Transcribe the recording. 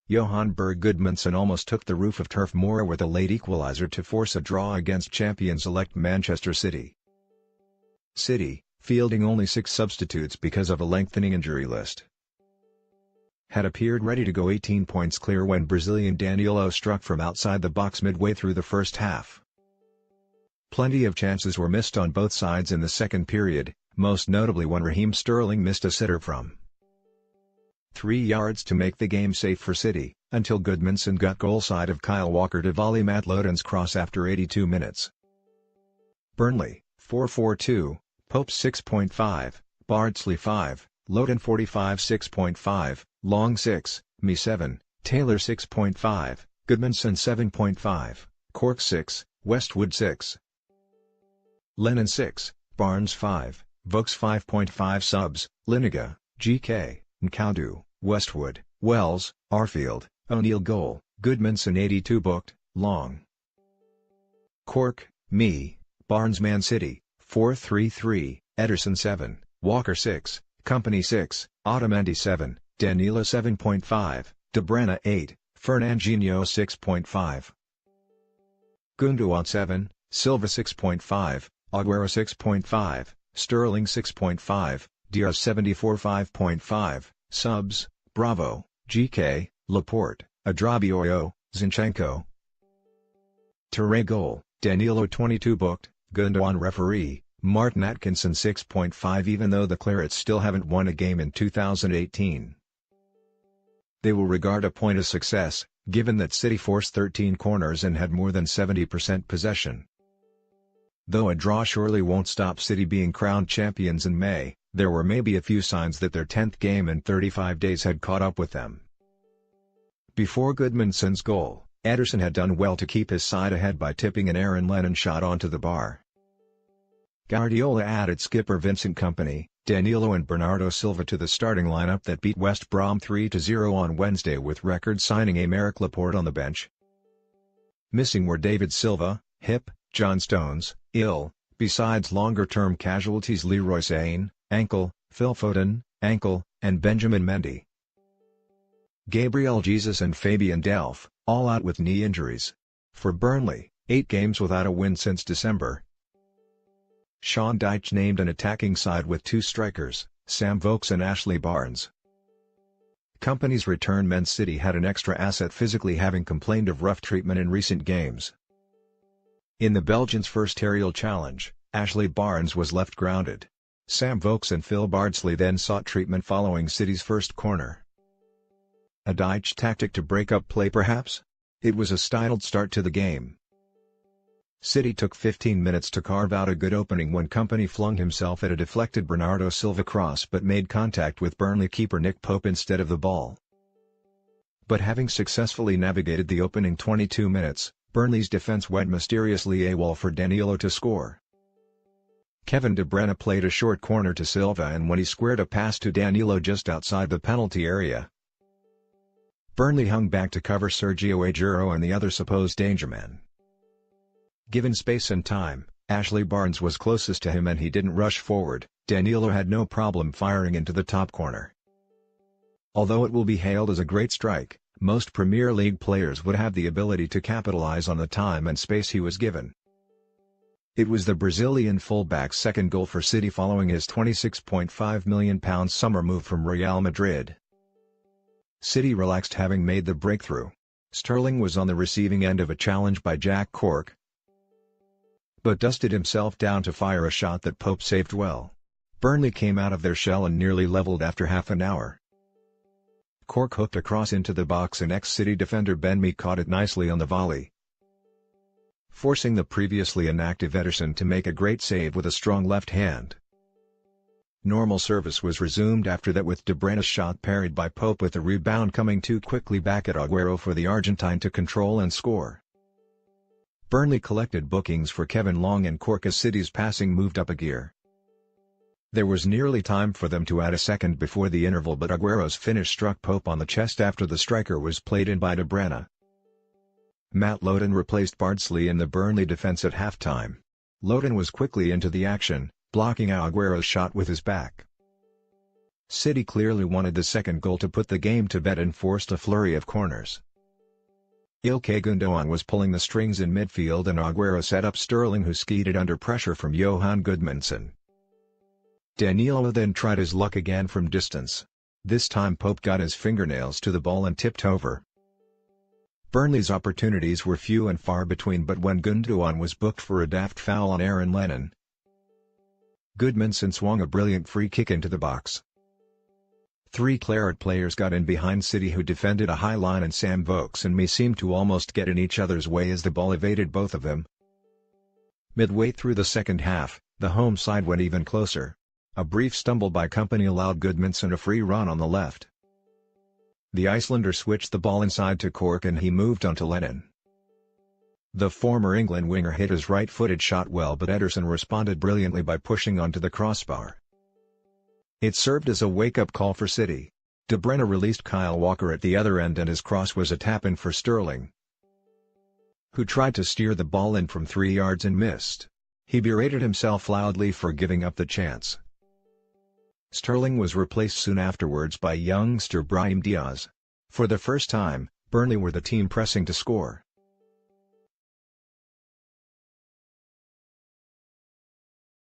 Johann Berg Gudmundsson almost took the roof of Turf Moor with a late equaliser to force a draw against champions-elect Manchester City. City, fielding only 6 substitutes because of a lengthening injury list, had appeared ready to go 18 points clear when Brazilian Danilo struck from outside the box midway through the first half. Plenty of chances were missed on both sides in the second period, most notably when Raheem Sterling missed a sitter from 3 yards to make the game safe for City, until Gudmundsson got goal side of Kyle Walker to volley Matt Loden's cross after 82 minutes. Burnley, 4-4-2, Pope 6.5, Bardsley 5, Loden 45 6.5, Long 6, Me 7, Taylor 6.5, Gudmundsson 7.5, Cork 6, Westwood 6, Lennon 6, Barnes 5, Vokes 5.5 subs, Liniga, GK, Nkaudu, Westwood, Wells, Arfield, O'Neill goal, Gudmundsson 82 booked, Long. Cork, Me, Barnes Man City, 4-3-3, Ederson 7, Walker 6, Company 6, Otamendi 7, Danilo 7.5, De Bruyne 8, Fernandinho 6.5. Gundogan 7, Silva 6.5, Aguero 6.5, Sterling 6.5, Diaz 74 5.5, subs, Bravo, GK, Laporte, Adrabioyo, Zinchenko. Touré goal, Danilo 22 booked, Gundogan referee, Martin Atkinson 6.5. Even though the Clarets still haven't won a game in 2018, they will regard a point as success, given that City forced 13 corners and had more than 70% possession. Though a draw surely won't stop City being crowned champions in May, there were maybe a few signs that their 10th game in 35 days had caught up with them. Before Gudmundsson's goal, Ederson had done well to keep his side ahead by tipping an Aaron Lennon shot onto the bar. Guardiola added skipper Vincent Kompany, Danilo and Bernardo Silva to the starting lineup that beat West Brom 3-0 on Wednesday, with record signing Aymeric Laporte on the bench. Missing were David Silva, hip, John Stones, ill, besides longer-term casualties Leroy Sane, ankle, Phil Foden, ankle, and Benjamin Mendy. Gabriel Jesus and Fabian Delph, all out with knee injuries. For Burnley, 8 games without a win since December. Sean Dyche named an attacking side with 2 strikers, Sam Vokes and Ashley Barnes. Company's return meant City had an extra asset, physically having complained of rough treatment in recent games. In the Belgians' first aerial challenge, Ashley Barnes was left grounded. Sam Vokes and Phil Bardsley then sought treatment following City's first corner. A Dyche tactic to break up play perhaps? It was a styled start to the game. City took 15 minutes to carve out a good opening when Kompany flung himself at a deflected Bernardo Silva cross but made contact with Burnley keeper Nick Pope instead of the ball. But having successfully navigated the opening 22 minutes, Burnley's defence went mysteriously AWOL for Danilo to score. Kevin De Bruyne played a short corner to Silva, and when he squared a pass to Danilo just outside the penalty area, Burnley hung back to cover Sergio Aguero and the other supposed dangerman. Given space and time, Ashley Barnes was closest to him and he didn't rush forward. Danilo had no problem firing into the top corner. Although it will be hailed as a great strike, most Premier League players would have the ability to capitalise on the time and space he was given. It was the Brazilian fullback's second goal for City following his £26.5 million summer move from Real Madrid. City relaxed, having made the breakthrough. Sterling was on the receiving end of a challenge by Jack Cork, but dusted himself down to fire a shot that Pope saved well. Burnley came out of their shell and nearly levelled after half an hour. Cork hooked a cross into the box and ex-City defender Ben Mee caught it nicely on the volley, forcing the previously inactive Ederson to make a great save with a strong left hand. Normal service was resumed after that, with De Bruyne's shot parried by Pope, with the rebound coming too quickly back at Aguero for the Argentine to control and score. Burnley collected bookings for Kevin Long and Cork as City's passing moved up a gear. There was nearly time for them to add a second before the interval, but Aguero's finish struck Pope on the chest after the striker was played in by De Bruyne. Matt Loden replaced Bardsley in the Burnley defence at half-time. Loden was quickly into the action, blocking Aguero's shot with his back. City clearly wanted the second goal to put the game to bed and forced a flurry of corners. Ilkay Gundogan was pulling the strings in midfield and Aguero set up Sterling, who skied it under pressure from Johann Gudmundsson. Danilo then tried his luck again from distance. This time Pope got his fingernails to the ball and tipped over. Burnley's opportunities were few and far between, but when Gundogan was booked for a daft foul on Aaron Lennon, Gudmundsson swung a brilliant free kick into the box. Three Claret players got in behind City, who defended a high line, and Sam Vokes and me seemed to almost get in each other's way as the ball evaded both of them. Midway through the second half, the home side went even closer. A brief stumble by Kompany allowed Gudmundsson a free run on the left. The Icelander switched the ball inside to Cork and he moved on to Lennon. The former England winger hit his right-footed shot well, but Ederson responded brilliantly by pushing onto the crossbar. It served as a wake-up call for City. De Bruyne released Kyle Walker at the other end and his cross was a tap-in for Sterling, who tried to steer the ball in from 3 yards and missed. He berated himself loudly for giving up the chance. Sterling was replaced soon afterwards by youngster Brahim Diaz. For the first time, Burnley were the team pressing to score.